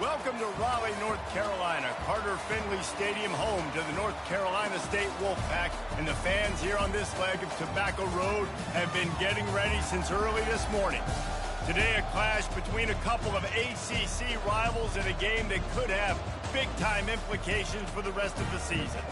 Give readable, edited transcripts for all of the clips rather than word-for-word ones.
Welcome to Raleigh, North Carolina, Carter Finley Stadium, home to the North Carolina State Wolfpack, and the fans here on this leg of Tobacco Road have been getting ready since early this morning. Today, a clash between a couple of ACC rivals in a game that could have big-time implications for the rest of the season.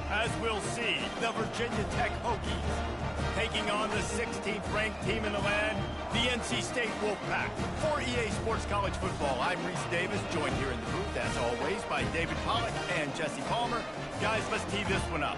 As we'll see, the Virginia Tech Hokies taking on the 16th ranked team in the land, the NC State Wolfpack. For EA Sports College Football, I'm Reese Davis, joined here in the booth, as always, by David Pollack and Jesse Palmer. Guys, let's tee this one up.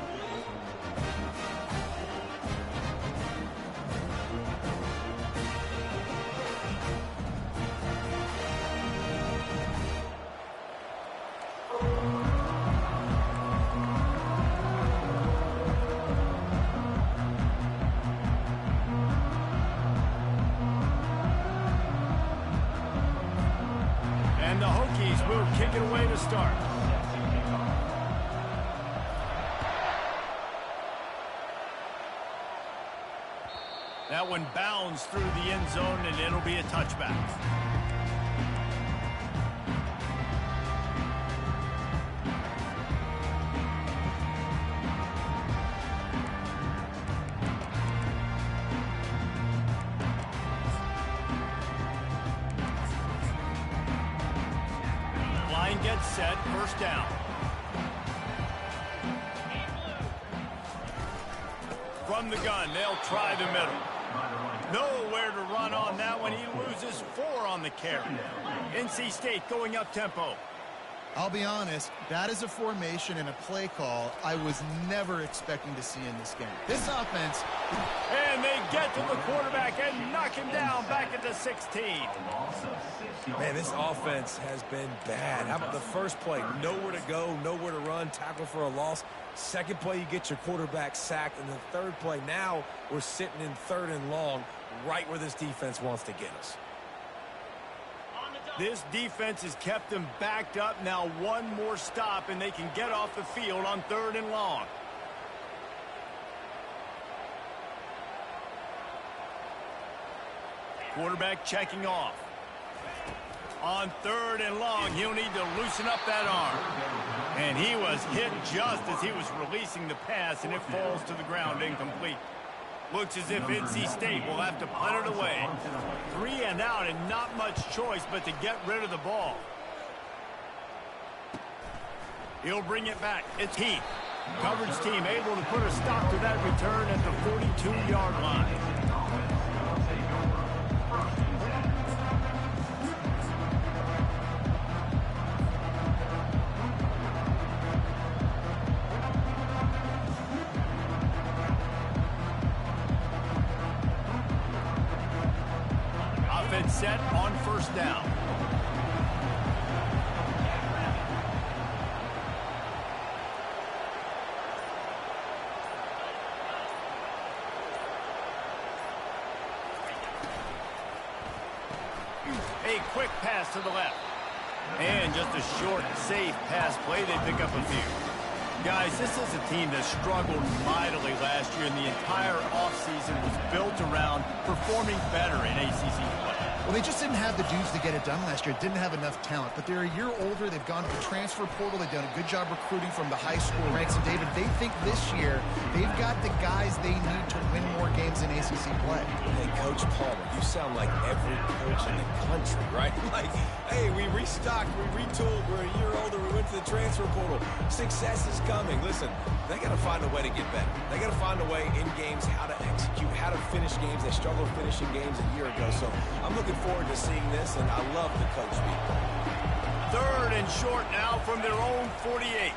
And the Hokies will kick it away to start. That one bounds through the end zone, and it'll be a touchback. Line gets set, first down. From the gun, they'll try the middle. Nowhere to run on that one. He loses 4 on the carry. NC State going up tempo. I'll be honest, that is a formation and a play call I was never expecting to see in this game. This offense... And they get to the quarterback and knock him down back at the 16. Man, this offense has been bad. How about the first play? Nowhere to go, nowhere to run, tackle for a loss. Second play, you get your quarterback sacked. And the third play, now we're sitting in 3rd and long, right where this defense wants to get us. This defense has kept them backed up. Now one more stop, and they can get off the field on 3rd and long. Quarterback checking off. On 3rd and long, he'll need to loosen up that arm. And he was hit just as he was releasing the pass, and it falls to the ground incomplete. Looks as if NC State will have to punt it away. 3 and out, and not much choice but to get rid of the ball. He'll bring it back. It's Heath. Coverage team able to put a stop to that return at the 42-yard line. Offense set on first down. A quick pass to the left. And just a short, safe pass play. They pick up a few. Guys, this is a team that struggled mightily last year, and the entire offseason was built around performing better in ACC play. Well, they just didn't have the dudes to get it done last year. Didn't have enough talent. But they're a year older. They've gone to the transfer portal. They've done a good job recruiting from the high school ranks. And, David, they think this year they've got the guys they need to win more games in ACC play. Hey, Coach Palmer, you sound like every coach in the country, right? Like, hey, we restocked, we retooled, we're a year older, we went to the transfer portal. Success is coming. Listen, they got to find a way to get better. They got to find a way in games how to execute, how to finish games. They struggled finishing games a year ago. So I'm looking forward to seeing this, and I love the coach speak. 3rd and short now from their own 48.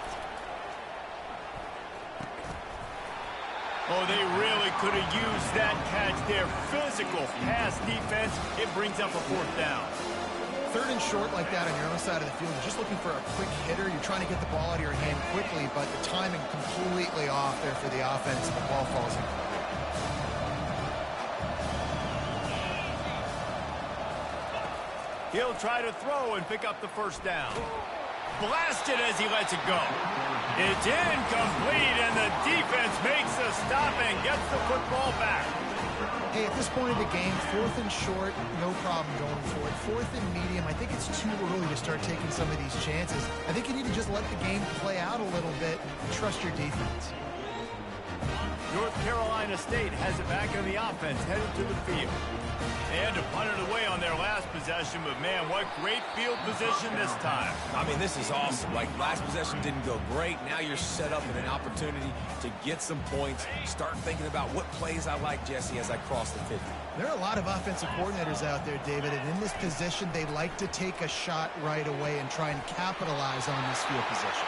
Oh, they really could have used that catch there. Physical pass defense. It brings up a 4th down. 3rd and short like that on your own side of the field, you're just looking for a quick hitter. You're trying to get the ball out of your hand quickly, but the timing completely off there for the offense, and the ball falls in. He'll try to throw and pick up the first down. Blasted as he lets it go. It's incomplete, and the defense makes the stop and gets the football back. Hey, at this point of the game, 4th and short, no problem going for it. 4th and medium, I think it's too early to start taking some of these chances. I think you need to just let the game play out a little bit and trust your defense. North Carolina State has it back in the offense, headed to the field. They had to punt it away on their last possession, but man, what great field position this time. I mean, this is awesome. Like, last possession didn't go great. Now you're set up in an opportunity to get some points. Start thinking about what plays I like, Jesse, as I cross the 50. There are a lot of offensive coordinators out there, David, and in this position, they like to take a shot right away and try and capitalize on this field position.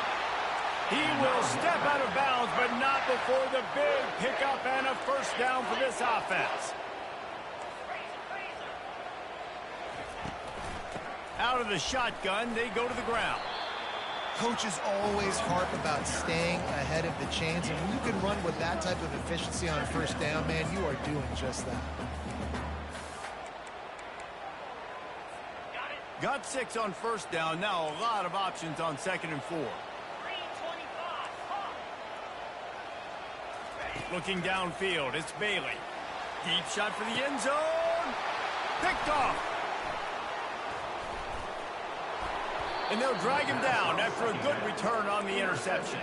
He will step out of bounds, but not before the big pickup and a first down for this offense. Out of the shotgun, they go to the ground. Coaches always harp about staying ahead of the chains, and when you can run with that type of efficiency on first down, man, you are doing just that. Got 6 on first down. Now a lot of options on 2nd and 4. Looking downfield, it's Bailey. Deep shot for the end zone. Picked off. And they'll drag him down after a good return on the interception.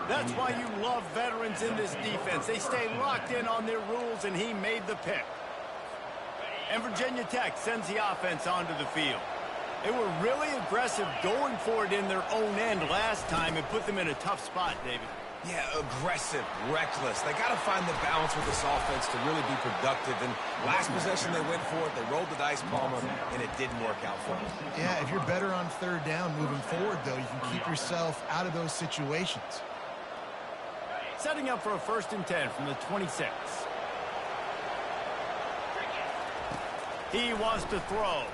That's why you love veterans in this defense. They stay locked in on their rules, and he made the pick. And Virginia Tech sends the offense onto the field. They were really aggressive going for it in their own end last time and put them in a tough spot, David. Yeah, aggressive, reckless. They got to find the balance with this offense to really be productive. And last possession, they went for it. They rolled the dice, Palmer, and it didn't work out for them. Yeah, if you're better on 3rd down moving forward, though, you can keep yourself out of those situations. Setting up for a 1st and 10 from the 26. He wants to throw.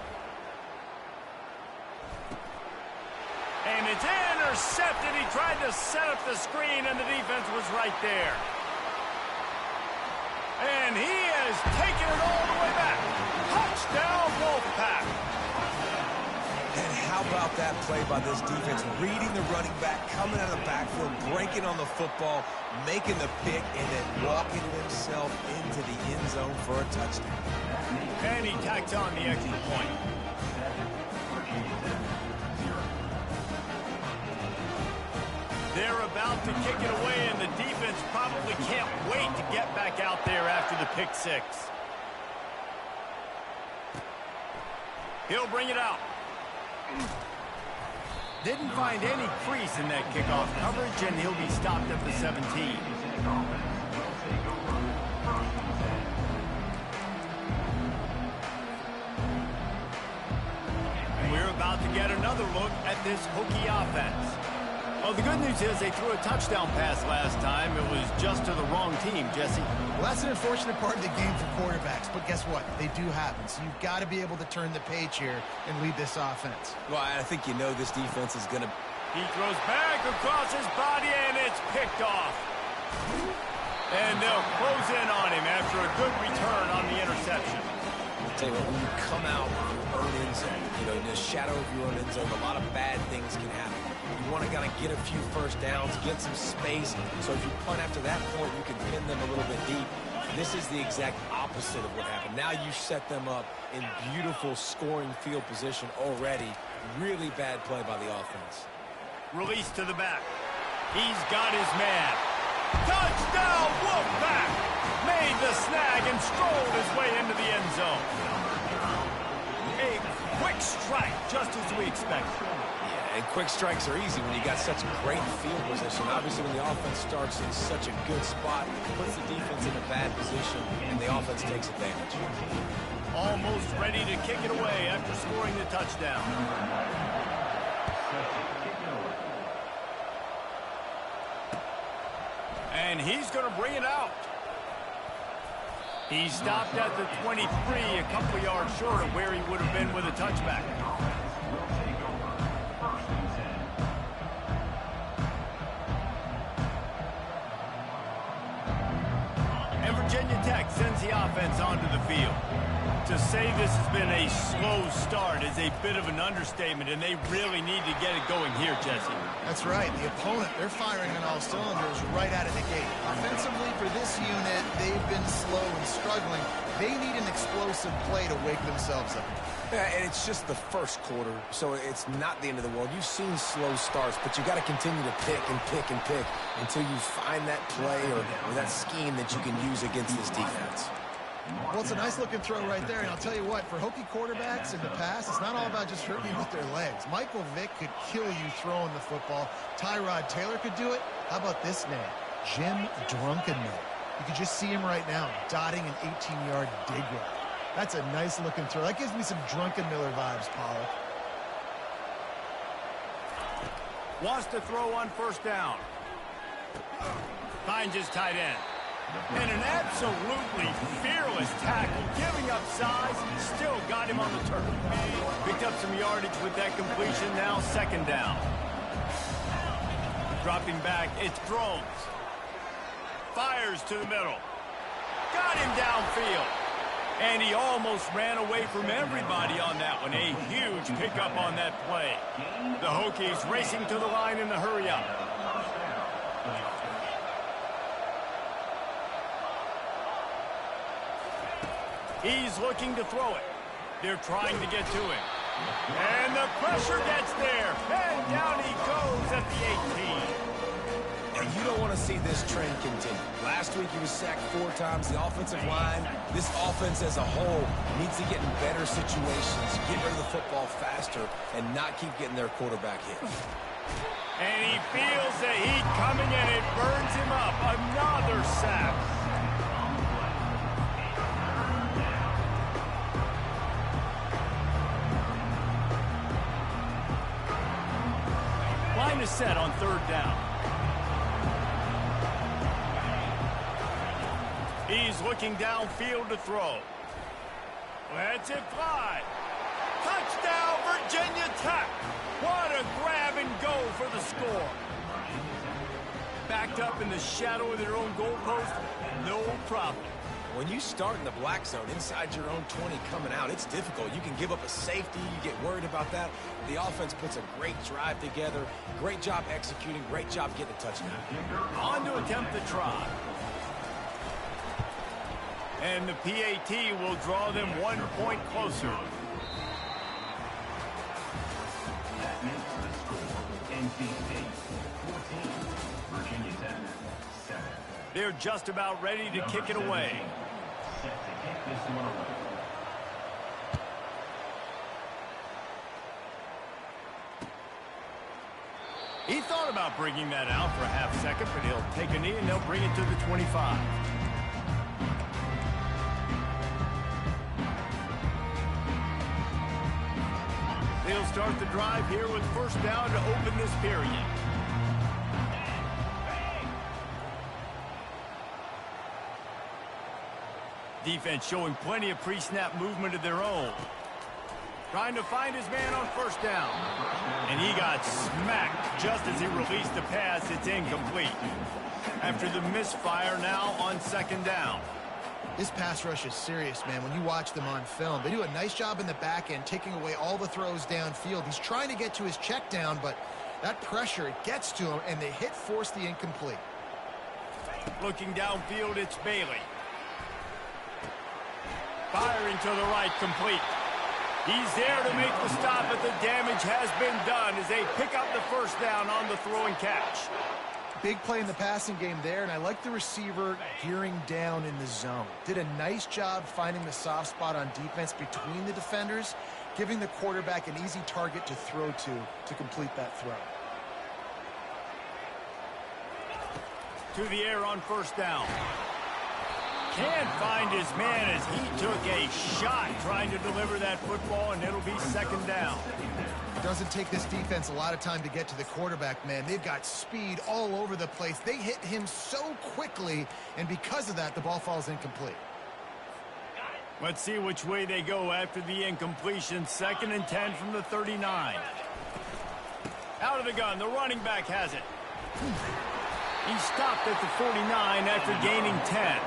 And it's intercepted. He tried to set up the screen, and the defense was right there. And he has taken it all the way back. Touchdown, Wolfpack. And how about that play by this defense? Reading the running back, coming out of the backfield, breaking on the football, making the pick, and then walking himself into the end zone for a touchdown. And he tacks on the extra point. They're about to kick it away, and the defense probably can't wait to get back out there after the pick 6. He'll bring it out. Didn't find any crease in that kickoff coverage, and he'll be stopped at the 17. And we're about to get another look at this Hokie offense. Well, the good news is they threw a touchdown pass last time. It was just to the wrong team, Jesse. Well, that's an unfortunate part of the game for quarterbacks, but guess what? They do happen, so you've got to be able to turn the page here and lead this offense. Well, I think you know this defense is going to... He throws back across his body, and it's picked off. And they'll close in on him after a good return on the interception. I'll tell you what, when you come out of your own end zone, you know, in the shadow of your own end zone, a lot of bad things can happen. You want to kind of get a few first downs, get some space, so if you punt after that point, you can pin them a little bit deep. This is the exact opposite of what happened. Now you set them up in beautiful scoring field position already. Really bad play by the offense. Release to the back. He's got his man. Touchdown, Wolfpack! Made the snag and strolled his way into the end zone. A quick strike, just as we expected. And quick strikes are easy when you got such great field position. Obviously, when the offense starts in such a good spot, it puts the defense in a bad position, and the offense takes advantage. Almost ready to kick it away after scoring the touchdown. And he's going to bring it out. He stopped at the 23, a couple yards short of where he would have been with a touchback. Virginia Tech sends the offense onto the field. To say this has been a slow start is a bit of an understatement, and they really need to get it going here, Jesse. That's right. The opponent, they're firing on all cylinders right out of the gate. Offensively, for this unit, they've been slow and struggling. They need an explosive play to wake themselves up. Yeah, and it's just the first quarter, so it's not the end of the world. You've seen slow starts, but you got to continue to pick and pick and pick until you find that play or that scheme that you can use against this defense. Well, it's a nice-looking throw right there, and I'll tell you what, for Hokie quarterbacks in the past, it's not all about just hurting you with their legs. Michael Vick could kill you throwing the football. Tyrod Taylor could do it. How about this name? Jim Drunkennut. You can just see him right now, dotting an 18-yard dig route. That's a nice-looking throw. That gives me some Drunkenniller vibes, Pollock. Wants to throw on first down. Finds his tight end. And an absolutely fearless tackle, giving up size, still got him on the turf. Picked up some yardage with that completion, now second down. Dropping back, it's Drones. Fires to the middle. Got him downfield. And he almost ran away from everybody on that one. A huge pickup on that play. The Hokies racing to the line in the hurry-up. He's looking to throw it. They're trying to get to him. And the pressure gets there. And down he goes at the 18. And you don't want to see this trend continue. Last week he was sacked 4 times. The offensive line, this offense as a whole, needs to get in better situations, get rid of the football faster, and not keep getting their quarterback hit. And he feels the heat coming, and it burns him up. Another sack. Line is set on third down. He's looking downfield to throw. Lets it fly. Touchdown, Virginia Tech. What a grab and go for the score. Backed up in the shadow of their own goalpost, no problem. When you start in the black zone inside your own 20 coming out, it's difficult. You can give up a safety. You get worried about that. The offense puts a great drive together. Great job executing. Great job getting a touchdown. On to attempt the try. And the PAT will draw them 1 point closer. That makes the score NC State 14, Virginia Tech 7. They're just about ready to kick it away. Set to kick this one away. He thought about bringing that out for a half second, but he'll take a knee and they'll bring it to the 25. They'll start the drive here with first down to open this period. Defense showing plenty of pre-snap movement of their own. Trying to find his man on first down. And he got smacked just as he released the pass. It's incomplete. After the misfire, now on second down. This pass rush is serious, man. When you watch them on film, they do a nice job in the back end, taking away all the throws downfield. He's trying to get to his check down, but that pressure, it gets to him, and they force the incomplete. Looking downfield, it's Bailey. Firing to the right, complete. He's there to make the stop, but the damage has been done as they pick up the first down on the throw and catch. Big play in the passing game there, and I like the receiver gearing down in the zone. Did a nice job finding the soft spot on defense between the defenders, giving the quarterback an easy target to throw to complete that throw. To the air on first down. Can't find his man as he took a shot trying to deliver that football, and it'll be second down. It doesn't take this defense a lot of time to get to the quarterback, man. They've got speed all over the place. They hit him so quickly, and because of that, the ball falls incomplete. Let's see which way they go after the incompletion. Second and 10 from the 39. Out of the gun, the running back has it. He stopped at the 49 after gaining 10.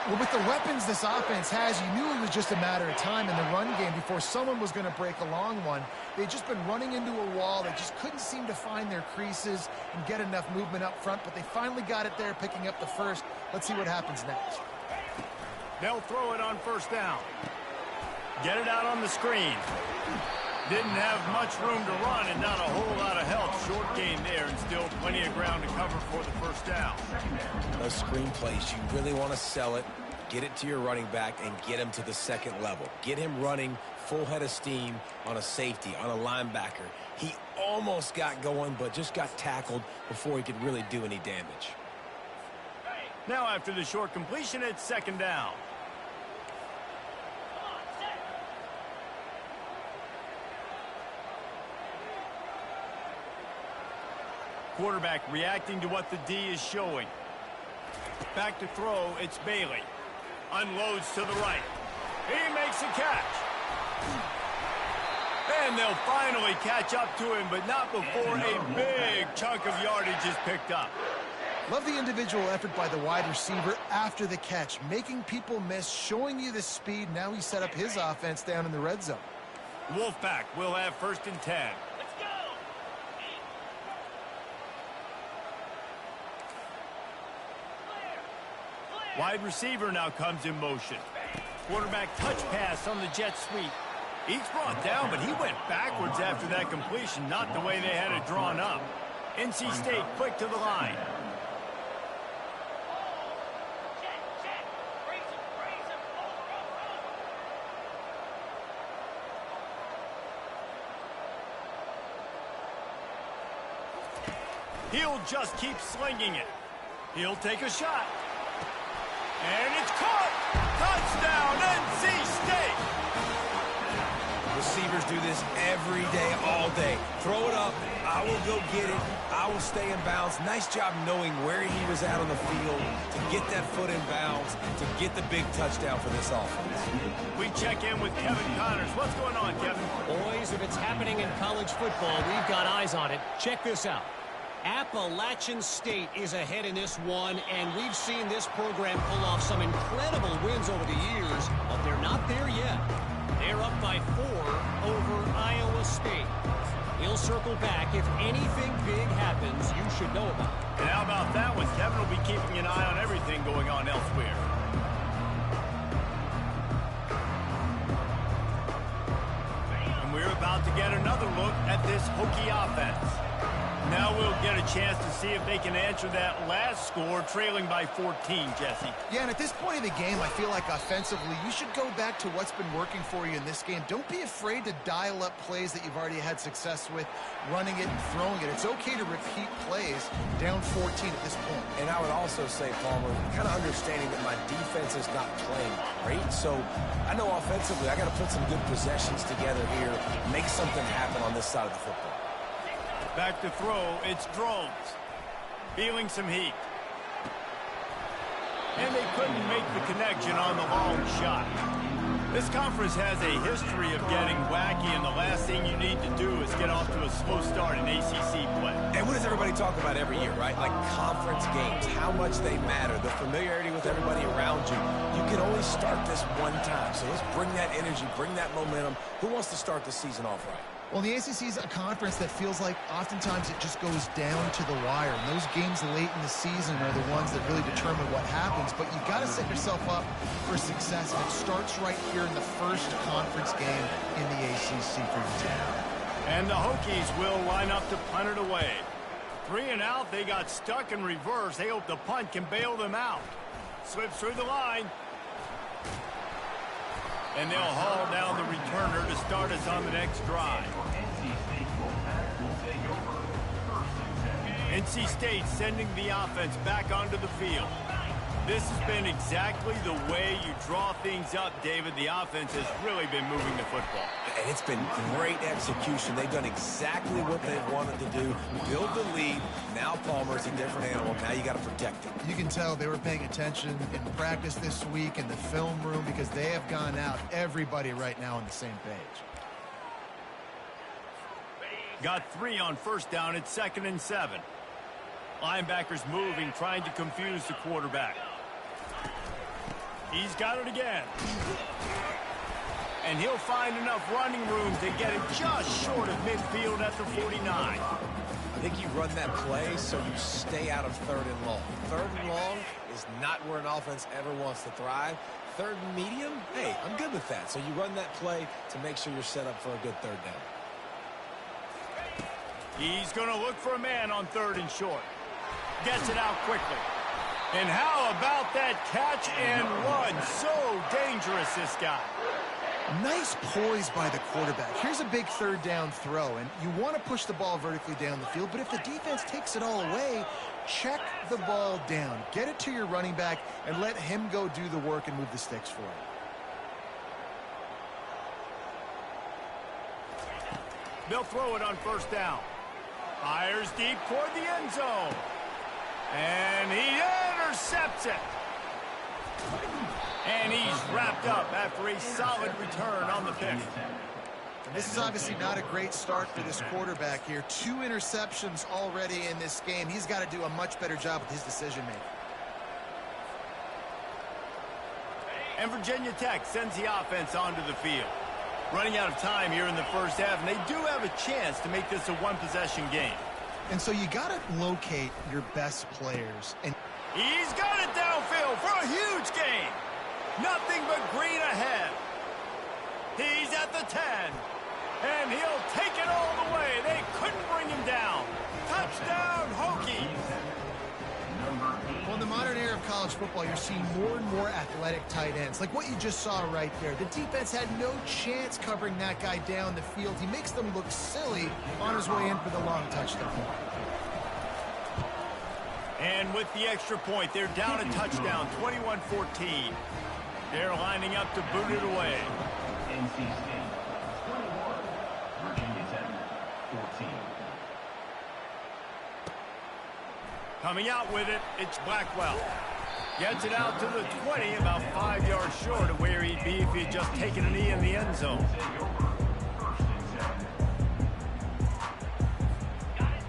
Well, with the weapons this offense has, you knew it was just a matter of time in the run game before someone was going to break a long one. They'd just been running into a wall. They just couldn't seem to find their creases and get enough movement up front, but they finally got it there, picking up the first. Let's see what happens next. They'll throw it on first down. Get it out on the screen. Didn't have much room to run and not a whole lot of help. Short gain there and still plenty of ground to cover for the first down. Those screen plays, you really want to sell it, get it to your running back, and get him to the second level. Get him running full head of steam on a safety, on a linebacker. He almost got going, but just got tackled before he could really do any damage. Now after the short completion, it's second down. Quarterback reacting to what the D is showing. Back to throw, it's Bailey. Unloads to the right. He makes a catch. And they'll finally catch up to him, but not before a big chunk of yardage is picked up. Love the individual effort by the wide receiver after the catch, making people miss, showing you the speed. Now he set up his offense down in the red zone. Wolfpack will have 1st and 10. Wide receiver now comes in motion. Quarterback touch pass on the jet sweep. He's brought down, but he went backwards after that completion, not the way they had it drawn up. NC State quick to the line. He'll just keep slinging it. He'll take a shot. And it's caught! Touchdown, NC State! Receivers do this every day, all day. Throw it up, I will go get it, I will stay in bounds. Nice job knowing where he was at on the field to get that foot in bounds, to get the big touchdown for this offense. We check in with Kevin Connors. What's going on, Kevin? Boys, if it's happening in college football, we've got eyes on it. Check this out. Appalachian State is ahead in this one, and we've seen this program pull off some incredible wins over the years, but they're not there yet. They're up by 4 over Iowa State. We'll circle back. If anything big happens, you should know about it. And how about that one? Kevin will be keeping an eye on everything going on elsewhere. And we're about to get another look at this Hokie offense. Now we'll get a chance to see if they can answer that last score, trailing by 14, Jesse. Yeah, and at this point in the game, I feel like offensively, you should go back to what's been working for you in this game. Don't be afraid to dial up plays that you've already had success with, running it and throwing it. It's okay to repeat plays down 14 at this point. And I would also say, Palmer, kind of understanding that my defense is not playing great. So I know offensively, I got to put some good possessions together here, make something happen on this side of the football. Back to throw, it's Drones. Feeling some heat. And they couldn't make the connection on the long shot. This conference has a history of getting wacky, and the last thing you need to do is get off to a slow start in ACC play. And what does everybody talk about every year, right? Like conference games, how much they matter, the familiarity with everybody around you. You can only start this one time, so let's bring that energy, bring that momentum. Who wants to start the season off right? Well, the ACC is a conference that feels like oftentimes it just goes down to the wire. And those games late in the season are the ones that really determine what happens. But you've got to set yourself up for success. And it starts right here in the first conference game in the ACC for your team. And the Hokies will line up to punt it away. 3 and out, they got stuck in reverse. They hope the punt can bail them out. Slips through the line. And they'll haul down the returner to start us on the next drive. NC State sending the offense back onto the field. This has been exactly the way you draw things up, David. The offense has really been moving the football. And it's been great execution. They've done exactly what they've wanted to do. Build the lead. Now Palmer's a different animal. Now you got to protect him. You can tell they were paying attention in practice this week in the film room because they have gone out, everybody right now on the same page. Got 3 on first down. It's 2nd and 7. Linebackers moving, trying to confuse the quarterback. He's got it again. And he'll find enough running room to get it just short of midfield at the 49. I think you run that play so you stay out of 3rd and long. 3rd and long is not where an offense ever wants to thrive. 3rd and medium, hey, I'm good with that. So you run that play to make sure you're set up for a good 3rd down. He's going to look for a man on 3rd and short. Gets it out quickly. And how about that catch and run? So dangerous, this guy. Nice poise by the quarterback. Here's a big 3rd down throw, and you want to push the ball vertically down the field, but if the defense takes it all away, check the ball down. Get it to your running back and let him go do the work and move the sticks for it. They'll throw it on 1st down. Fires deep toward the end zone. And he intercepts it. And he's wrapped up after a solid return on the pick. And this is obviously not a great start for this quarterback here. 2 interceptions already in this game. He's got to do a much better job with his decision-making. And Virginia Tech sends the offense onto the field. Running out of time here in the 1st half, and they do have a chance to make this a 1-possession game. And so you got to locate your best players. And he's got it downfield for a huge gain. Nothing but green ahead. He's at the 10. And he'll take it all the way. They couldn't bring him down. Touchdown, Hokies. Well, in the modern era of college football, you're seeing more and more athletic tight ends. Like what you just saw right there. The defense had no chance covering that guy down the field. He makes them look silly on his way in for the long touchdown. And with the extra point, they're down a touchdown, 21-14. They're lining up to boot it away. NC State 21, Virginia Tech 14. Coming out with it, it's Blackwell. Gets it out to the 20, about 5 yards short of where he'd be if he'd just taken a knee in the end zone.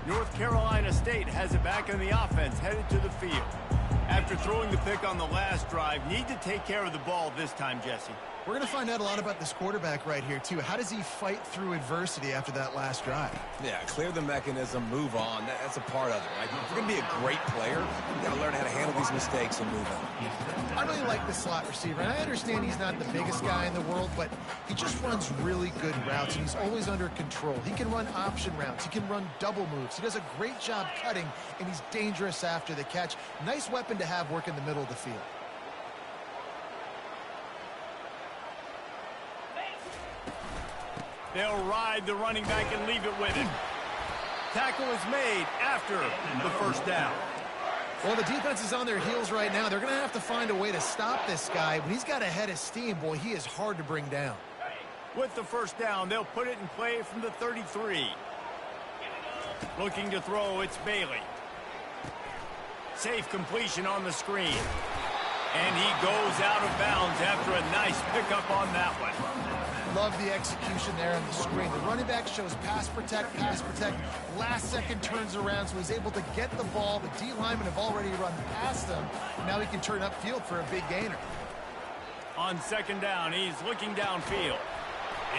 North Carolina State has it back in the offense, headed to the field. After throwing the pick on the last drive, need to take care of the ball this time, Jesse. We're going to find out a lot about this quarterback right here, too. How does he fight through adversity after that last drive? Yeah, clear the mechanism, move on. That's a part of it, right? If you're going to be a great player, you got to learn how to handle these mistakes and move on. I really like the slot receiver, and I understand he's not the biggest guy in the world, but he just runs really good routes, and he's always under control. He can run option routes. He can run double moves. He does a great job cutting, and he's dangerous after the catch. Nice weapon to have work in the middle of the field. They'll ride the running back and leave it with him. Tackle is made after the 1st down. Well, the defense is on their heels right now. They're going to have to find a way to stop this guy. When he's got a head of steam, boy, he is hard to bring down. With the 1st down, they'll put it in play from the 33. Looking to throw, it's Bailey. Safe completion on the screen. And he goes out of bounds after a nice pickup on that one. Love the execution there on the screen. The running back shows pass protect. Last second turns around, so he's able to get the ball. The D linemen have already run past him. Now he can turn upfield for a big gainer. On 2nd down, he's looking downfield.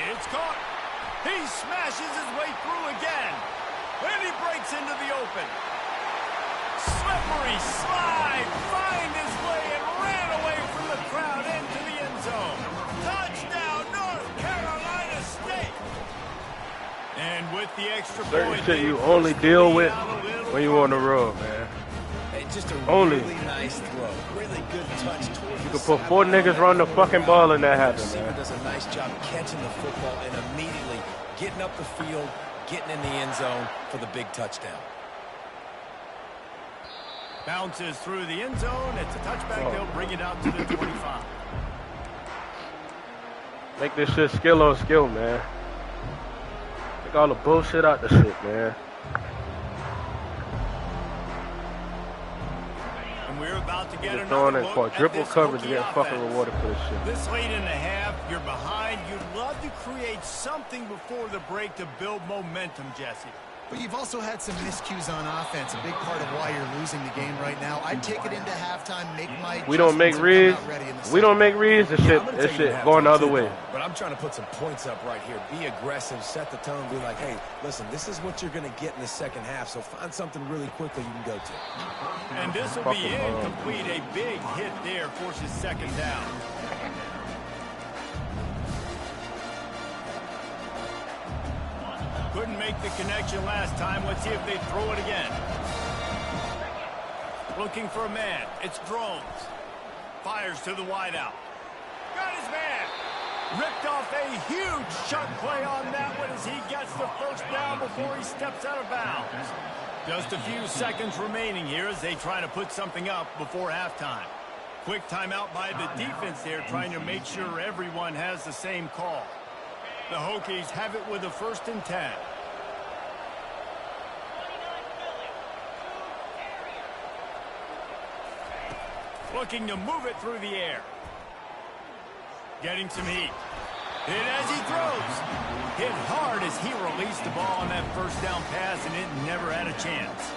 It's caught. He smashes his way through again. And he breaks into the open. Slippery slide, find his way and ran away from the crowd into the end zone. Touchdown, North Carolina State. And with the extra certain point, shit you only deal with when you on the road, man. Hey, just a Only. really nice throw. Really good touch towards You the can put 4 niggas run the fucking ball and that happen, receiver man. does a nice job catching the football and immediately getting up the field, getting in the end zone for the big touchdown. bounces through the end zone. It's a touchback. They'll bring it out to the 25. Make this shit skill on skill, man. Take all the bullshit out the shit, man. And we're about to get You're another throwing in look quadruple at this coverage Hokie and getting fucking offense. rewarded for this shit. This late in the half, you're behind. You'd love to create something before the break to build momentum, Jesse. But you've also had some miscues on offense, a big part of why you're losing the game right now. I'd take it into halftime, make my We don't make reads. We don't make reads. This shit going the other way. But I'm trying to put some points up right here. Be aggressive, set the tone, be like, hey, listen, this is what you're going to get in the second half, so find something really quickly you can go to. And this will be incomplete. A big hit there forces second down. Couldn't make the connection last time. Let's see if they throw it again. Looking for a man. It's Drones. Fires to the wideout. Got his man. Ripped off a huge chunk play on that one as he gets the first down before he steps out of bounds. Just a few seconds remaining here as they try to put something up before halftime. Quick timeout by the defense there, trying to make sure everyone has the same call. The Hokies have it with a 1st and 10. Looking to move it through the air. Getting some heat. Hit as he throws. Hit hard as he released the ball on that first down pass, and it never had a chance.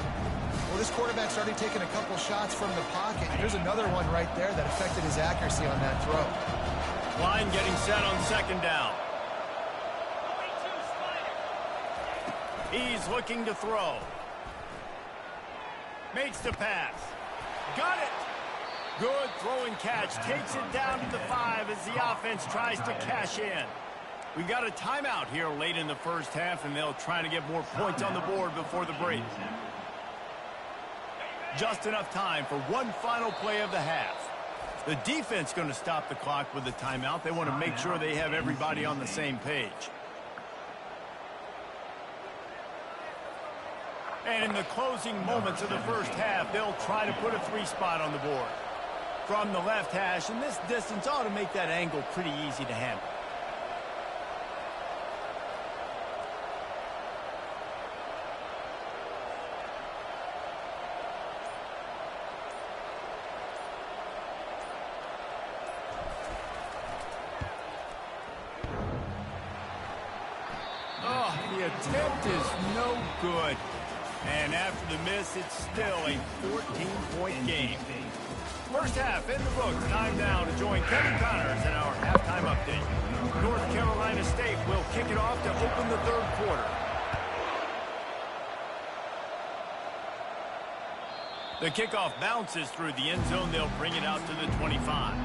Well, this quarterback's already taken a couple shots from the pocket. Here's another one right there that affected his accuracy on that throw. Line getting set on second down. He's looking to throw. Makes the pass. Got it. Good throwing catch. Takes it down to the 5 as the offense tries to cash in. We got a timeout here late in the first half, and they'll try to get more points on the board before the break. Just enough time for one final play of the half. The defense going to stop the clock with the timeout. They want to make sure they have everybody on the same page. And in the closing moments of the first half, they'll try to put a 3 spot on the board. From the left hash, and this distance ought to make that angle pretty easy to handle. Oh, the attempt is no good. And after the miss, it's still a 14-point game. First half in the books. Time now to join Kevin Connors in our halftime update. North Carolina State will kick it off to open the third quarter. The kickoff bounces through the end zone. They'll bring it out to the 25.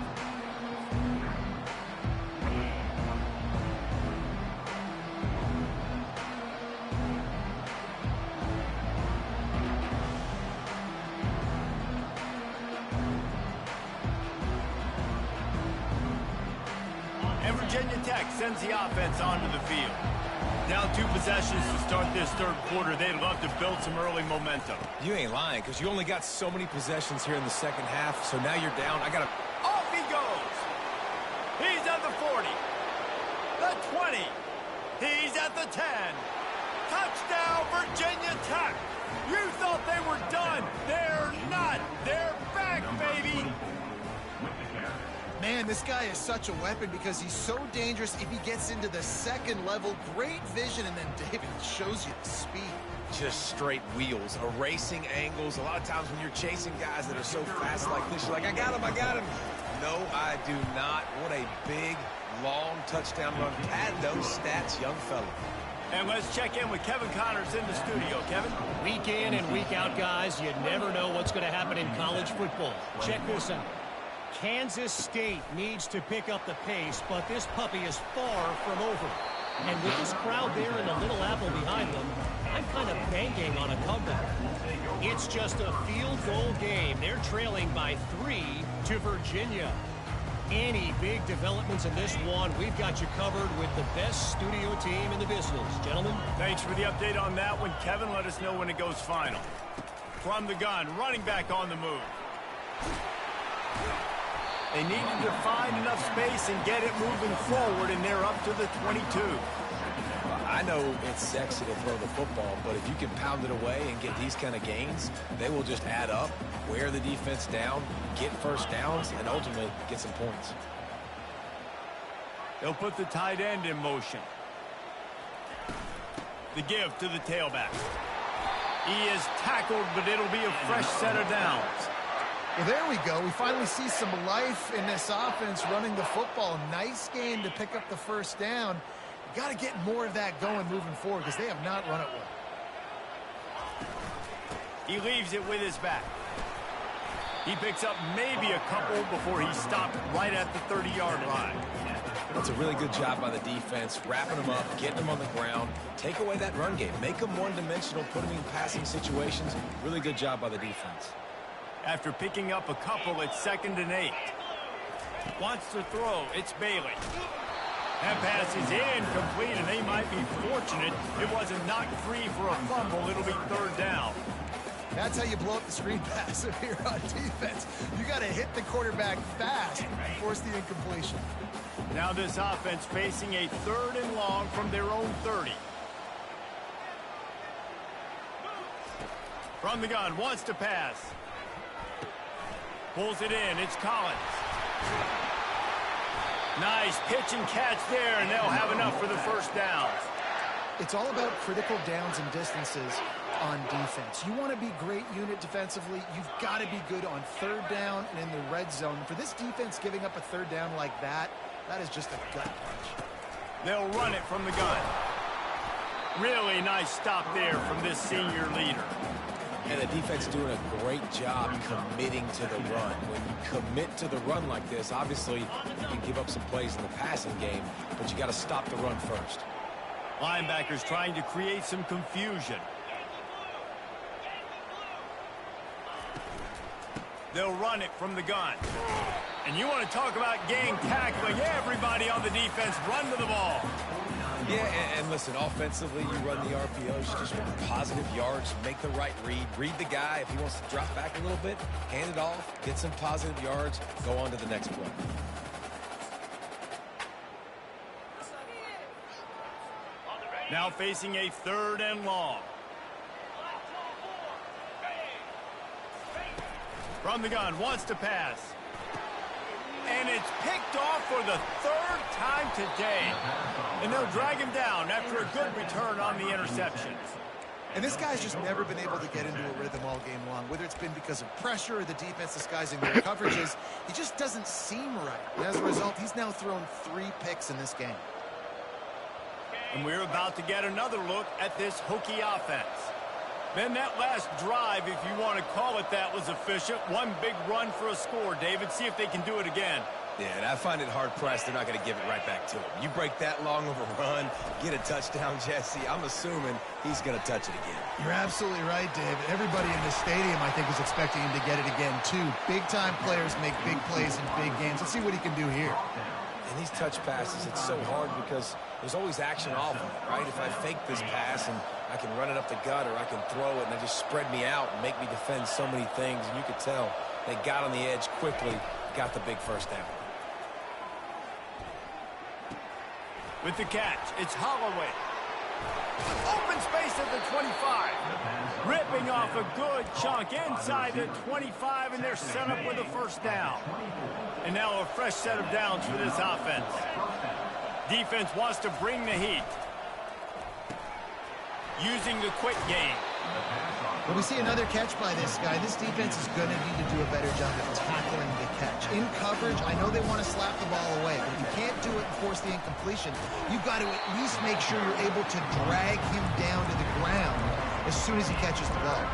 Virginia Tech sends the offense onto the field. Down 2 possessions to start this third quarter. They'd love to build some early momentum. You ain't lying, because you only got so many possessions here in the second half, so now you're down. Off he goes. He's at the 40. The 20. He's at the 10. Touchdown, Virginia Tech. You thought they were done. They're not. They're back, baby. Man, this guy is such a weapon because he's so dangerous if he gets into the second level. Great vision, and then David shows you the speed. Just straight wheels, erasing angles. A lot of times when you're chasing guys that are so fast like this, you're like, I got him. No, I do not. What a big, long touchdown run. Pad those stats, young fella. And let's check in with Kevin Connors in the studio. Kevin? Week in and week out, guys, you never know what's going to happen in college football. Check this out. Kansas State needs to pick up the pace, but this puppy is far from over. And with this crowd there in the Little Apple behind them, I'm kind of banking on a comeback. It's just a field goal game. They're trailing by 3 to Virginia. Any big developments in this one, we've got you covered with the best studio team in the business. Gentlemen? Thanks for the update on that one, Kevin. Let us know when it goes final. From the gun, running back on the move. They needed to find enough space and get it moving forward, and they're up to the 22. I know it's sexy to throw the football, but if you can pound it away and get these kind of gains, they will just add up, wear the defense down, get first downs, and ultimately get some points. They'll put the tight end in motion. The give to the tailback. He is tackled, but it'll be a fresh set of downs. Well, there we go. We finally see some life in this offense running the football. Nice game to pick up the first down. You got to get more of that going moving forward because they have not run it well. He leaves it with his back. He picks up maybe a couple before he stopped right at the 30-yard line. That's a really good job by the defense, wrapping them up, getting them on the ground, take away that run game, make them one-dimensional, put them in passing situations. Really good job by the defense. After picking up a couple, it's 2nd and 8. Wants to throw. It's Bailey. That pass is incomplete, and they might be fortunate it wasn't knocked free for a fumble. It'll be 3rd down. That's how you blow up the screen pass if you're on defense. You got to hit the quarterback fast and force the incompletion. Now this offense facing a 3rd and long from their own 30. From the gun, wants to pass. Pulls it in. It's Collins. Nice pitch and catch there, and they'll have enough for the first down. It's all about critical downs and distances on defense. You want to be great unit defensively. You've got to be good on 3rd down and in the red zone. For this defense giving up a 3rd down like that, that is just a gut punch. They'll run it from the gun. Really nice stop there from this senior leader. And the defense doing a great job committing to the run. When you commit to the run like this, obviously you can give up some plays in the passing game, but you got to stop the run first. Linebackers trying to create some confusion. They'll run it from the gun. And you want to talk about gang tackling. Everybody on the defense run to the ball. Yeah, and listen, offensively, you run the RPOs, you just want positive yards, make the right read the guy. If he wants to drop back a little bit, hand it off, get some positive yards, go on to the next play. Now facing a 3rd and long. From the gun, wants to pass. And it's picked off for the 3rd time today. And they'll drag him down after a good return on the interception. And this guy's just never been able to get into a rhythm all game long, whether it's been because of pressure or the defense disguising their coverages. He just doesn't seem right. And as a result, he's now thrown 3 picks in this game. And we're about to get another look at this Hokie offense. Then that last drive, if you want to call it that, was efficient. One big run for a score, David. See if they can do it again. Yeah, and I find it hard-pressed they're not going to give it right back to him. You break that long of a run, get a touchdown, Jesse, I'm assuming he's going to touch it again. You're absolutely right, David. Everybody in the stadium, I think, is expecting him to get it again, too. Big-time players make big plays in big games. Let's see what he can do here. And these touch passes, it's so hard because there's always action off of it, right? If I fake this pass and I can run it up the gut or I can throw it and they just spread me out and make me defend so many things. And you could tell they got on the edge quickly, got the big first down. With the catch, it's Holloway. Open space at the 25. Ripping off a good chunk inside the 25, and they're set up with a first down. And now a fresh set of downs for this offense. Defense wants to bring the heat. Using the quick game. When we see another catch by this guy, this defense is going to need to do a better job of tackling the catch. In coverage, I know they want to slap the ball away, but if you can't do it and force the incompletion, you've got to at least make sure you're able to drag him down to the ground as soon as he catches the ball.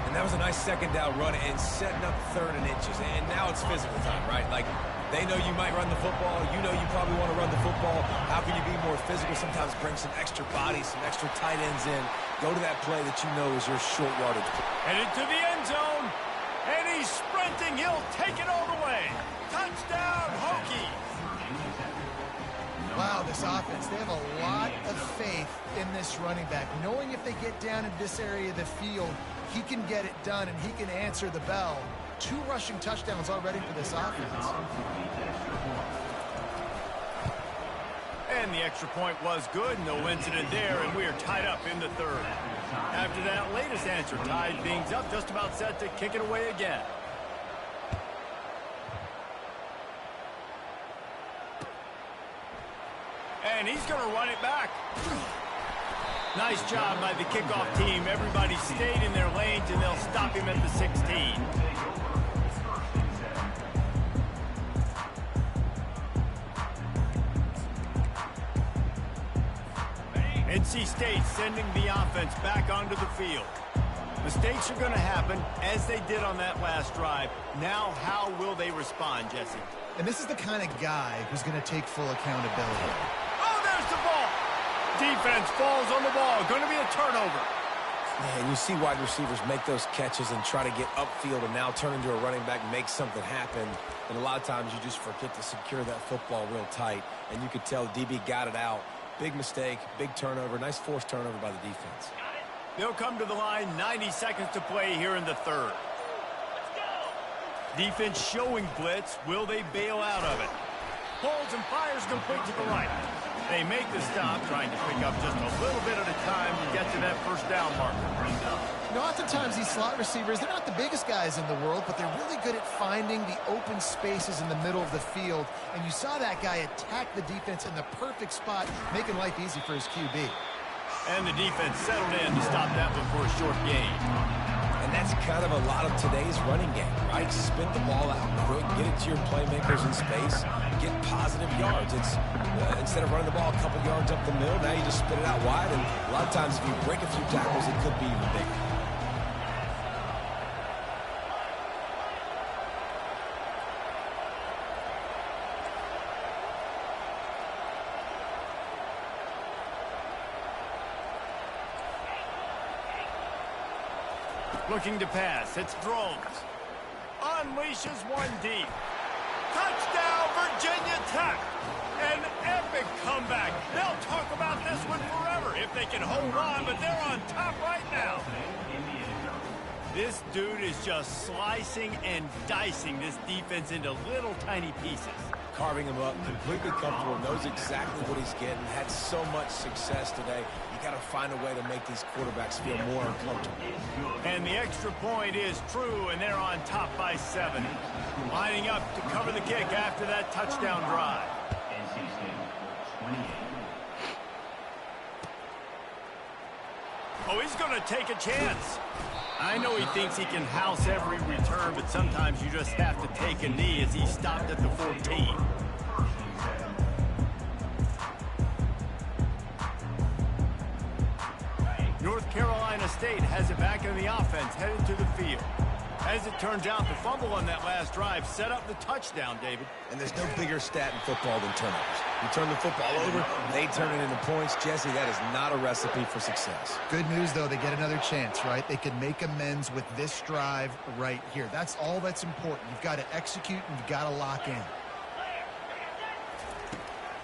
And that was a nice 2nd down run and setting up 3rd and inches. And now it's physical time, right? Like, they know you might run the football. You know you probably want to run the football. How can you be more physical? Sometimes bring some extra bodies, some extra tight ends in. Go to that play that you know is your short yardage. Headed to the end zone. And he's sprinting. He'll take it all the way. Touchdown, Hokies. Wow, this offense, they have a lot of faith in this running back. Knowing if they get down in this area of the field, he can get it done and he can answer the bell. 2 rushing touchdowns already for this offense. And the extra point was good. No incident there, and we are tied up in the 3rd. After that latest answer, tied things up, just about set to kick it away again. And he's going to run it back. Nice job by the kickoff team. Everybody stayed in their lanes, and they'll stop him at the 16. NC State sending the offense back onto the field. Mistakes are going to happen, as they did on that last drive. Now, how will they respond, Jesse? And this is the kind of guy who's going to take full accountability. Oh, there's the ball. Defense falls on the ball. Going to be a turnover. Man, you see wide receivers make those catches and try to get upfield and now turn into a running back, make something happen. And a lot of times you just forget to secure that football real tight. And you could tell DB got it out. Big mistake, big turnover, nice forced turnover by the defense. They'll come to the line, 90 seconds to play here in the third. Defense showing blitz. Will they bail out of it? Holds and fires complete to the right. They make the stop, trying to pick up just a little bit at a time to get to that first down marker. You know, oftentimes these slot receivers, they're not the biggest guys in the world, but they're really good at finding the open spaces in the middle of the field. And you saw that guy attack the defense in the perfect spot, making life easy for his QB. And the defense settled in to stop that one for a short gain. And that's kind of a lot of today's running game, right? Spin the ball out quick, get it to your playmakers in space, get positive yards. It's instead of running the ball a couple yards up the middle, now you just spit it out wide. And a lot of times if you break a few tackles, it could be even bigger. Looking to pass. It's Drones. Unleashes one deep. Touchdown, Virginia Tech. An epic comeback. They'll talk about this one forever if they can hold on, but they're on top right now. This dude is just slicing and dicing this defense into little tiny pieces. Carving him up, completely comfortable, knows exactly what he's getting, had so much success today. You got to find a way to make these quarterbacks feel more uncomfortable. And the extra point is true, and they're on top by 7. Lining up to cover the kick after that touchdown drive. NC State, 28. Oh, he's going to take a chance. I know he thinks he can house every return, but sometimes you just have to take a knee as he stopped at the 14. North Carolina State has it back in the offense, headed to the field. As it turns out, the fumble on that last drive set up the touchdown, David. And there's no bigger stat in football than turnovers. You turn the football over, they turn it into points. Jesse, that is not a recipe for success. Good news, though, they get another chance, right? They can make amends with this drive right here. That's all that's important. You've got to execute and you've got to lock in.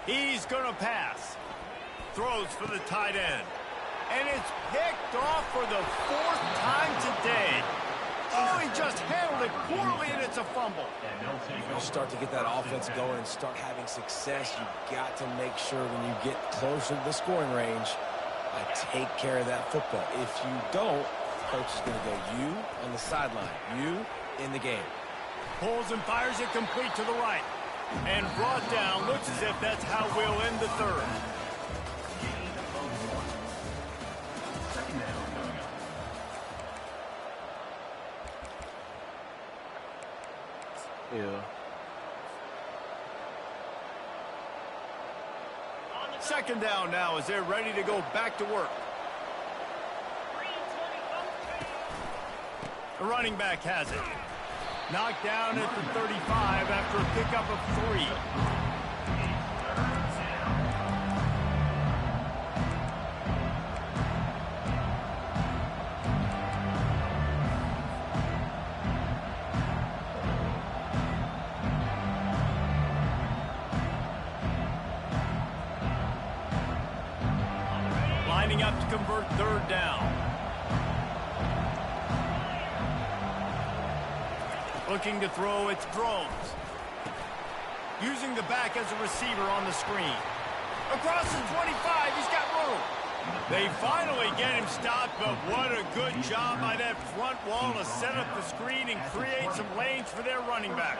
He's going to pass. Throws for the tight end. And it's picked off for the 4th time today. Oh, he just handled it poorly, and it's a fumble. You start to get that offense going and start having success, you've got to make sure when you get closer to the scoring range, take care of that football. If you don't, coach is going to go you on the sideline, you in the game. Pulls and fires it complete to the right. And brought down. Looks as if that's how we'll end the third. Yeah. Second down now as they're ready to go back to work. The running back has it. Knocked down at the 35 after a pickup of 3. Lining up to convert 3rd down. Looking to throw, it's Drones. Using the back as a receiver on the screen. Across the 25, he's got room. They finally get him stopped, but what a good job by that front wall to set up the screen and create some lanes for their running back.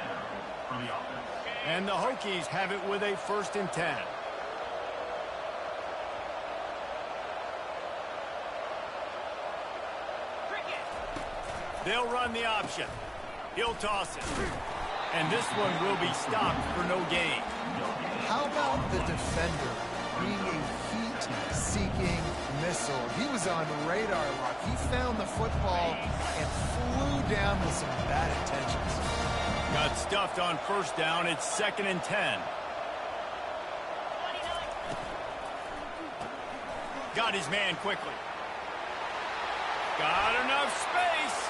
And the Hokies have it with a 1st and 10. They'll run the option. He'll toss it. And this one will be stopped for no gain. How about the defender being a heat-seeking missile? He was on radar lock. He found the football and flew down with some bad intentions. Got stuffed on first down. It's 2nd and 10. Got his man quickly. Got enough space.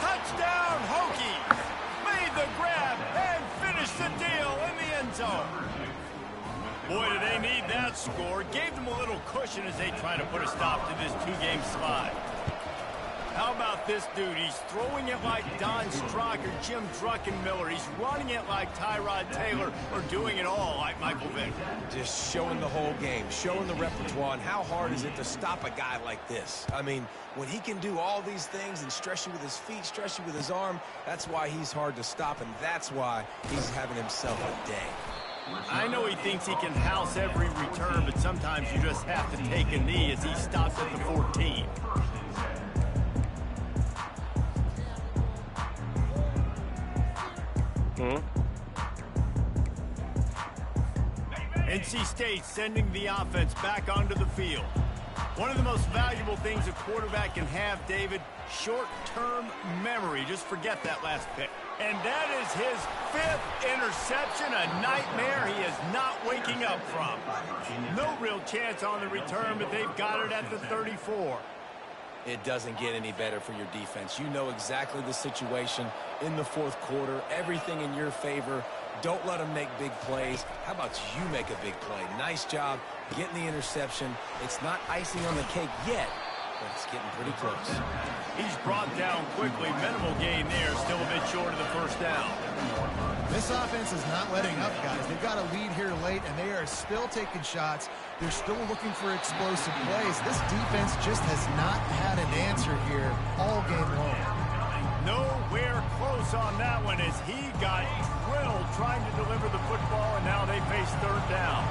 Touchdown, Hokies. Made the grab and finished the deal in the end zone. Boy, do they need that score. Gave them a little cushion as they try to put a stop to this 2-game slide. How about this dude? He's throwing it like Don Strock or Jim Druckenmiller. He's running it like Tyrod Taylor, or doing it all like Michael Vick. Just showing the whole game, showing the repertoire, and how hard is it to stop a guy like this? I mean, when he can do all these things and stress you with his feet, stress you with his arm, that's why he's hard to stop, and that's why he's having himself a day. I know he thinks he can house every return, but sometimes you just have to take a knee as he stops at the 14. NC State sending the offense back onto the field. One of the most valuable things a quarterback can have, David, short-term memory. Just forget that last pick. And that is his 5th interception, a nightmare he is not waking up from. No real chance on the return, but they've got it at the 34. It doesn't get any better for your defense. You know exactly the situation in the 4th quarter, everything in your favor. Don't let them make big plays. How about you make a big play? Nice job getting the interception. It's not icing on the cake yet, but it's getting pretty close. He's brought down quickly. Minimal gain there. Still a bit short of the first down. This offense is not letting up, guys. They've got a lead here late, and they are still taking shots. They're still looking for explosive plays. This defense just has not had an answer here all game long. Nowhere close on that one as he got drilled trying to deliver the football, and now they face 3rd down.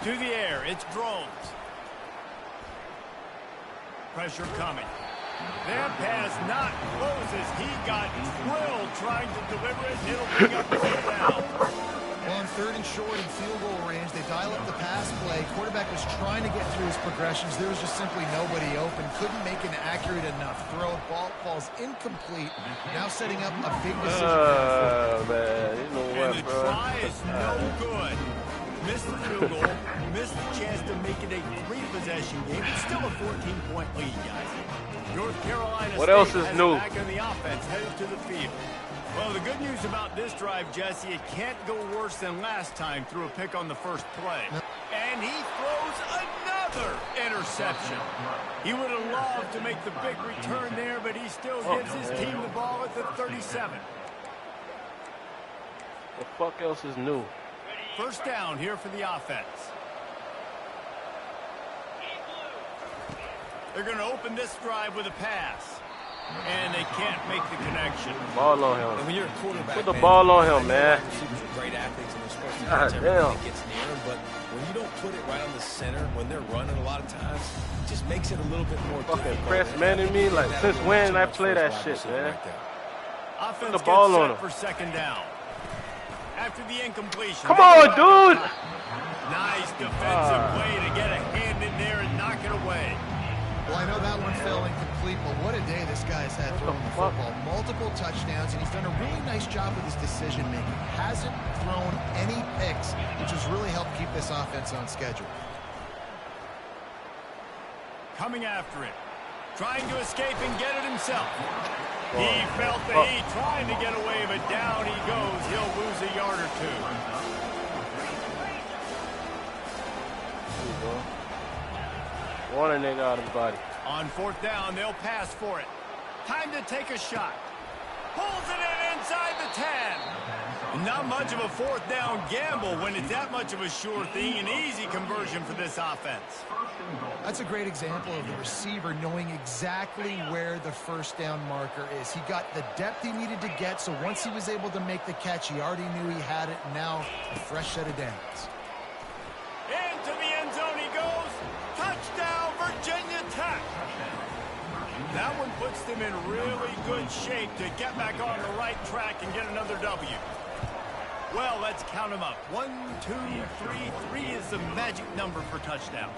To the air, it's drones. Pressure coming. That pass not close as he got drilled trying to deliver it, and it'll bring up 4th down. Well, on 3rd and short in field goal range, they dial up the pass play. Quarterback was trying to get through his progressions. There was just simply nobody open. Couldn't make an accurate enough throw. Ball falls incomplete. Now setting up a big decision. Man, you know what, And the bro? try is no good. Missed the field goal, missed the chance to make it a 3-possession game. It's still a 14-point lead, guys. North Carolina What State else is has new? back on the offense, headed to the field. Well, the good news about this drive, Jesse, it can't go worse than last time through a pick on the first play. And he throws another interception. He would have loved to make the big return there, but he still gives his team the ball at the 37. The fuck else is new? First down here for the offense. They're going to open this drive with a pass. And they can't make the connection. Ball on him. And when you're a quarterback, Put the ball on him, I know man. wide receivers are great athletes and they're supposed to God catch everything damn. that gets near them, but when you don't put it right on the center, when they're running a lot of times, it just makes it a little bit more Fucking difficult. press And man in I me, think like, that since was when too I much play for that his wide shit, receiver man? right there. Offense the ball gets on set him. for 2nd down. After the incompletion. Come on, dude! Nice defensive play to get a hand in there and knock it away. Well, I know that one fell incomplete, but what a day this guy's had throwing the fuck? football. Multiple touchdowns, and he's done a really nice job with his decision-making. Hasn't thrown any picks, which has really helped keep this offense on schedule. Coming after it. Trying to escape and get it himself. He felt the heat, trying to get away, but down he goes. He'll lose a yard or two. Want a nigga out of his body. On 4th down, they'll pass for it. Time to take a shot. Pulls it in inside the 10. Not much of a fourth down gamble when it's that much of a sure thing. An easy conversion for this offense. That's a great example of the receiver knowing exactly where the first down marker is. He got the depth he needed to get, so once he was able to make the catch, he already knew he had it. Now a fresh set of downs. Into the end zone he goes. Touchdown, Virginia Tech. That one puts them in really good shape to get back on the right track and get another W. Well, let's count them up. 1, 2, 3. 3 is the magic number for touchdowns.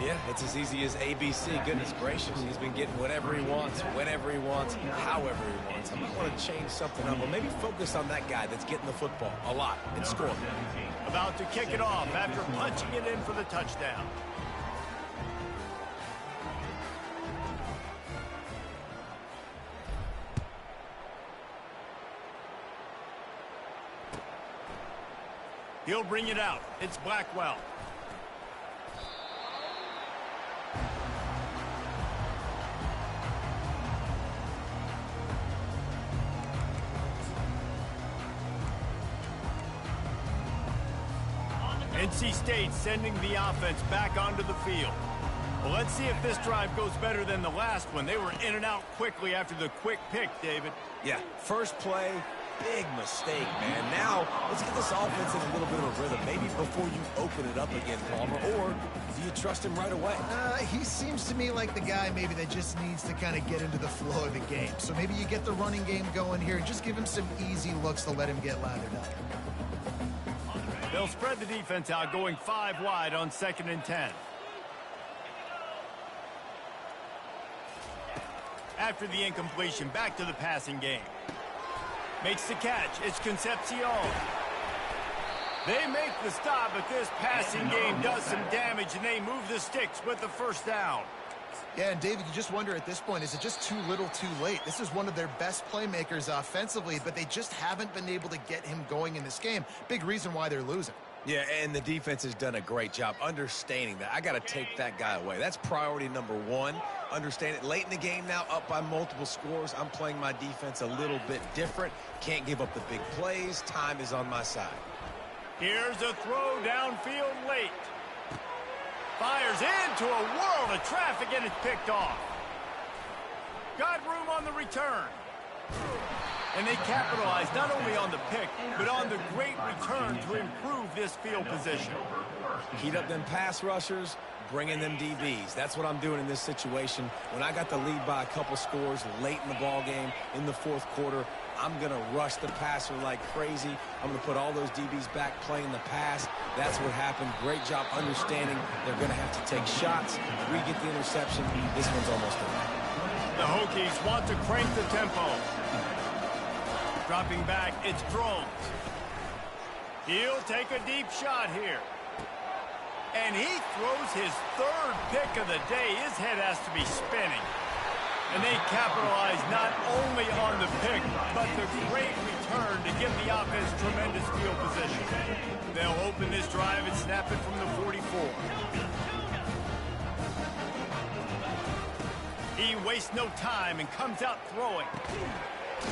Yeah, it's as easy as ABC. Goodness gracious. He's been getting whatever he wants, whenever he wants, however he wants. I might want to change something up, or maybe focus on that guy that's getting the football a lot and scoring. About to kick it off after punching it in for the touchdown. He'll bring it out. It's Blackwell. NC State sending the offense back onto the field. Well, let's see if this drive goes better than the last one. They were in and out quickly after the quick pick, David. Yeah, first play, big mistake, man. Now, let's get this offense in a little bit of a rhythm. Maybe before you open it up again, Palmer, or do you trust him right away? He seems to me like the guy maybe that just needs to kind of get into the flow of the game. So maybe you get the running game going here and just give him some easy looks to let him get lathered up. They'll spread the defense out, going 5 wide on 2nd and 10. After the incompletion, back to the passing game. Makes the catch. It's Concepcion. They make the stop, but this passing game does some damage, and they move the sticks with the first down. Yeah, and David, you just wonder at this point, is it just too little too late? This is one of their best playmakers offensively, but they just haven't been able to get him going in this game. Big reason why they're losing. Yeah, and the defense has done a great job understanding that. I got to take that guy away. That's priority number 1. Understand it. Late in the game now, up by multiple scores. I'm playing my defense a little bit different. Can't give up the big plays. Time is on my side. Here's a throw downfield late. Fires into a world of traffic, and it's picked off. Got room on the return. And they capitalized not only on the pick, but on the great return to improve this field position. Heat up them pass rushers, bring in them DBs. That's what I'm doing in this situation. When I got the lead by a couple scores late in the ball game, in the 4th quarter, I'm going to rush the passer like crazy. I'm going to put all those DBs back playing the pass. That's what happened. Great job understanding they're going to have to take shots. We get the interception. This one's almost done. The Hokies want to crank the tempo. Dropping back, it's Drones. He'll take a deep shot here. And he throws his 3rd pick of the day. His head has to be spinning. And they capitalize not only on the pick, but the great return to give the offense tremendous field position. They'll open this drive and snap it from the 44. He wastes no time and comes out throwing.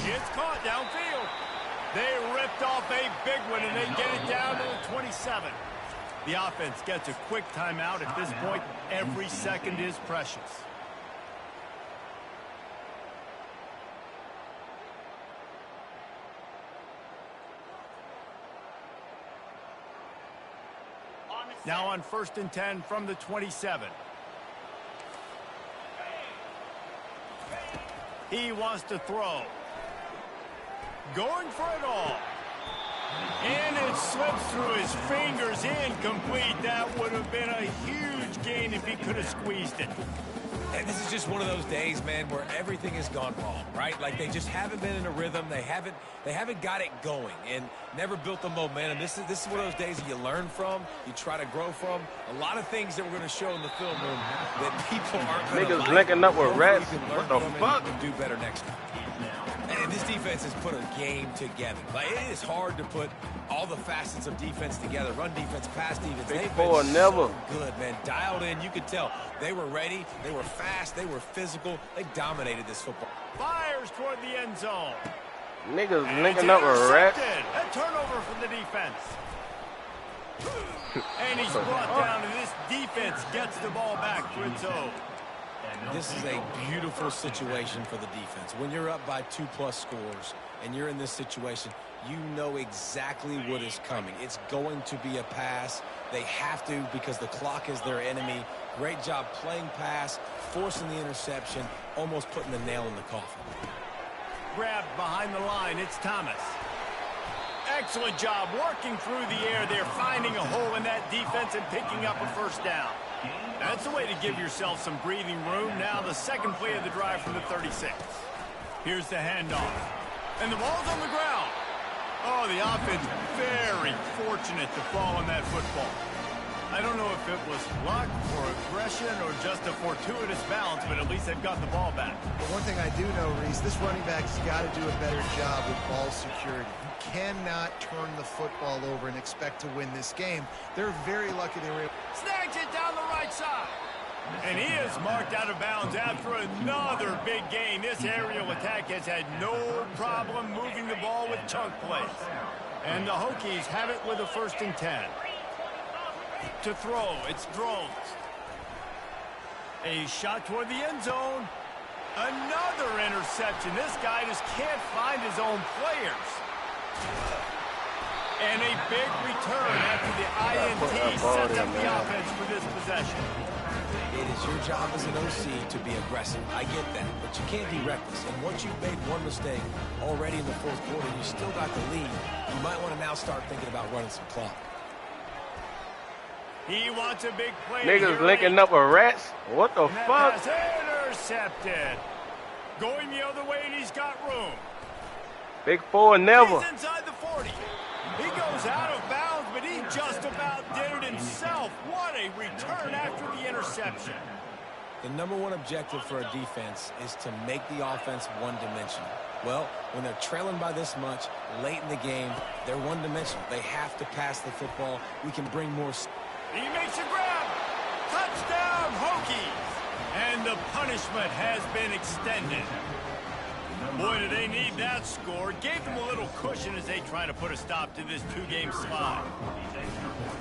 Gets caught downfield. They ripped off a big one, and they get it down to the 27. The offense gets a quick timeout at this point. Every second is precious. Now on 1st and 10 from the 27. He wants to throw. Going for it all. And it slips through his fingers, incomplete. That would have been a huge gain if he could have squeezed it. And this is just one of those days, man, where everything has gone wrong, right? Like they just haven't been in a rhythm. They haven't got it going and never built the momentum. This is one of those days that you learn from, you try to grow from. A lot of things that we're going to show in the film room that people aren't going to like. Niggas linking up with rats. What the fuck? Do better next time. And this defense has put a game together. Like, it is hard to put all the facets of defense together. Run defense, pass defense. They've been so good, man. Dialed in. You could tell they were ready. They were fast. They were physical. They dominated this football. Fires toward the end zone. Niggas And linking up with rats. a turnover from the defense. And he's brought down, and this defense gets the ball back for its own. This is a beautiful situation for the defense. When you're up by 2+ scores and you're in this situation, you know exactly what is coming. It's going to be a pass. They have to because the clock is their enemy. Great job playing pass, forcing the interception, almost putting the nail in the coffin. Grabbed behind the line, it's Thomas. Excellent job working through the air there, finding a hole in that defense and picking up a first down. That's a way to give yourself some breathing room. Now the second play of the drive from the 36. Here's the handoff. And the ball's on the ground. Oh, the offense very fortunate to fall on that football. I don't know if it was luck or aggression or just a fortuitous bounce, but at least they've got the ball back. But one thing I do know, Reese, this running back's got to do a better job with ball security. You cannot turn the football over and expect to win this game. They're very lucky they were able. Snags it down the right side. And he is marked out of bounds after another big gain. This aerial attack has had no problem moving the ball with chunk plays. And the Hokies have it with a 1st and 10. To throw, it's Drones. A shot toward the end zone. Another interception. This guy just can't find his own players. And a big return after the INT sets up the offense for this possession. It is your job as an OC to be aggressive. I get that, but you can't be reckless. And once you've made one mistake already in the 4th quarter, you still got the lead. You might want to now start thinking about running some clock. He wants a big play. Niggas linking up with rats? What the fuck? Pass intercepted. Going the other way, and he's got room. Big 4 never. He's inside the 40. He goes out of bounds, but he just about did it himself. What a return after the interception. The #1 objective for a defense is to make the offense one-dimensional. Well, when they're trailing by this much late in the game, they're one-dimensional. They have to pass the football. We can bring more. He makes a grab. Touchdown, Hokies. And the punishment has been extended. Boy, do they need that score. Gave them a little cushion as they try to put a stop to this 2-game slide.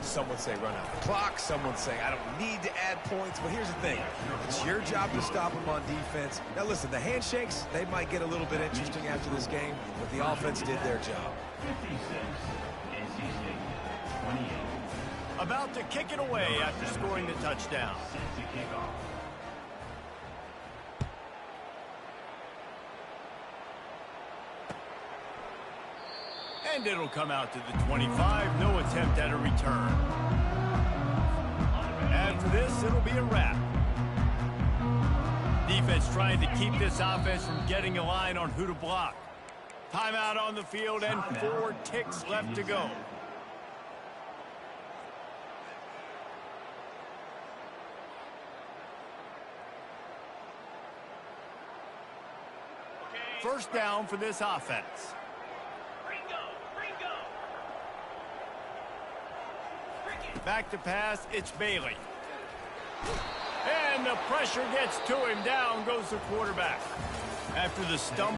Some would say run out the clock. Some would say I don't need to add points. But here's the thing. It's your job to stop them on defense. Now, listen, the handshakes, they might get a little bit interesting after this game, but the offense did their job. 56, NC State, 28. About to kick it away after scoring the touchdown. Set to kick off. And it'll come out to the 25. No attempt at a return. After this, it'll be a wrap. Defense trying to keep this offense from getting a line on who to block. Timeout on the field and 4 ticks left to go. First down for this offense. Back to pass, it's Bailey. And the pressure gets to him. Down goes the quarterback. After the stumble.